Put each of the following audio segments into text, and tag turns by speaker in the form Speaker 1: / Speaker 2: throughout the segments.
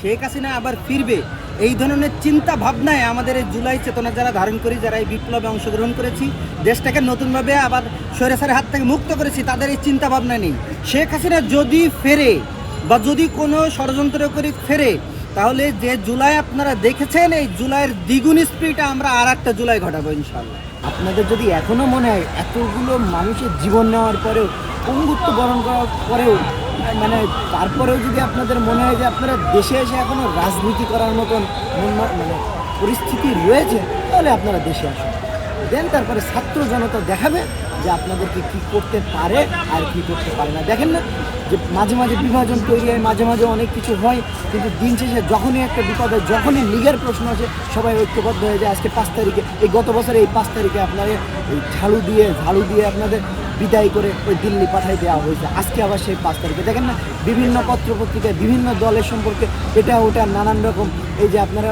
Speaker 1: শেখ হাসিনা আবার ফিরবে, এই ধরনের চিন্তা ভাবনায় আমাদের এই জুলাই চেতনা যারা ধারণ করি, যারা এই বিপ্লবে অংশগ্রহণ করেছি, দেশটাকে নতুনভাবে আবার স্বৈরাচারের হাত থেকে মুক্ত করেছি, তাদের এই চিন্তা ভাবনা নেই। শেখ হাসিনা যদি ফেরে বা যদি কোনো ষড়যন্ত্র করে ফেরে, তাহলে যে জুলাই আপনারা দেখেছেন, এই জুলাইয়ের দ্বিগুণ স্পিডটা আমরা আর একটা জুলাই ঘটাবো ইনশাল্লাহ।
Speaker 2: আপনাদের যদি এখনও মনে হয় এতগুলো মানুষের জীবন নেওয়ার পরেও, পঙ্গুত্ব বরণ করার পরেও, মানে তারপরেও যদি আপনাদের মনে হয় যে আপনারা দেশে এসে এখনও রাজনীতি করার মতন মানে পরিস্থিতি রয়েছে, তাহলে আপনারা দেশে আসুন। দেন তারপরে ছাত্র জনতা দেখাবে যে আপনাদেরকে কী করতে পারে আর কী করতে পারে না। দেখেন না যে মাঝে মাঝে বিভাজন তৈরি হয়, মাঝে মাঝে অনেক কিছু হয়, কিন্তু দিন শেষে যখনই একটা বিপদ হয়, যখনই লীগের প্রশ্ন আসে, সবাই ঐক্যবদ্ধ হয়ে যায়। আজকে 5 তারিখে, এই গত বছরে এই 5 তারিখে আপনাদের এই ঝাড়ু দিয়ে আপনাদের বিদায় করে ওই দিল্লি পাঠাই দেওয়া হয়েছে। আজকে আবার সেই 5 তারিখে দেখেন না বিভিন্ন পত্রপত্রিকায় বিভিন্ন দলের সম্পর্কে এটা ওটা নানান রকম, এই যে আপনারা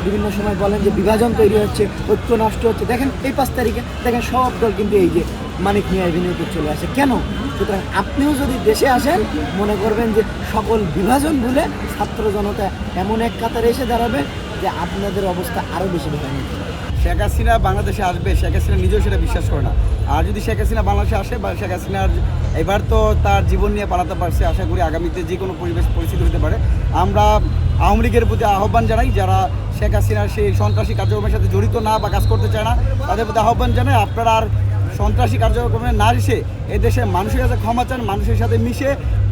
Speaker 2: বিভিন্ন সময় বলেন যে বিভাজন তৈরি হচ্ছে, ঐক্য নষ্ট হচ্ছে। দেখেন এই 5 তারিখে দেখেন সব দল কিন্তু এই যে মানিক মিয়া এভিনিউতে চলে আসে। কেন? সুতরাং আপনিও যদি দেশে আসেন, মনে করবেন যে সকল বিভাজন ভুলে ছাত্র জনতা এমন এক কাতারে এসে দাঁড়াবে যে আপনাদের অবস্থা আরও বেশি ভয়ানক হবে।
Speaker 3: শেখ হাসিনা বাংলাদেশে আসবে, শেখ হাসিনা নিজেও সেটা বিশ্বাস করে না। আর যদি শেখ হাসিনা বাংলাদেশে আসে বা শেখ হাসিনার এবার তো তার জীবন নিয়ে পালাতে পারছে, আশা করি আগামীতে যে কোনো পরিস্থিতি হতে পারে। আমরা আওয়ামী লীগের প্রতি আহ্বান জানাই, যারা শেখ হাসিনার সেই সন্ত্রাসী কার্যক্রমের সাথে জড়িত না বা কাজ করতে চায় না, তাদের প্রতি আহ্বান জানাই আপনারা আর সন্ত্রাসী কার্যক্রমে না এসে এদেশের মানুষের কাছে ক্ষমা চান, মানুষের সাথে মিশে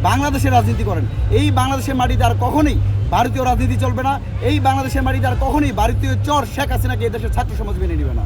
Speaker 3: বাংলাদেশের রাজনীতি করেন। এই বাংলাদেশের মাটিতে আর কখনোই ভারতীয় রাজনীতি চলবে না। এই বাংলাদেশের মাটিতে আর কখনোই ভারতীয় চর শেখ হাসিনাকে এদেশের ছাত্র সমাজ মেনে নেবে না।